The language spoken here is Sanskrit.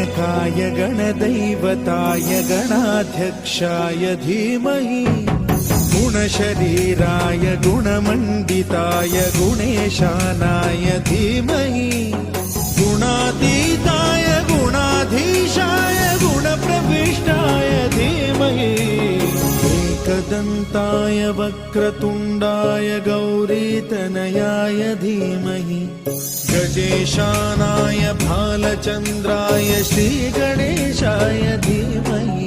गणनायकाय गणदैवताय गणाध्यक्षाय धीमहि गुणशरीराय गुणमण्डिताय गुणेशानाय धीमहि गुणातीताय गुणाधीशाय गुणप्रविष्टाय धीमहि एकदन्ताय वक्रतुण्डाय गौरीतनयाय धीमहि गजेशानाय भालचन्द्राय श्रीगणेशाय धीमहि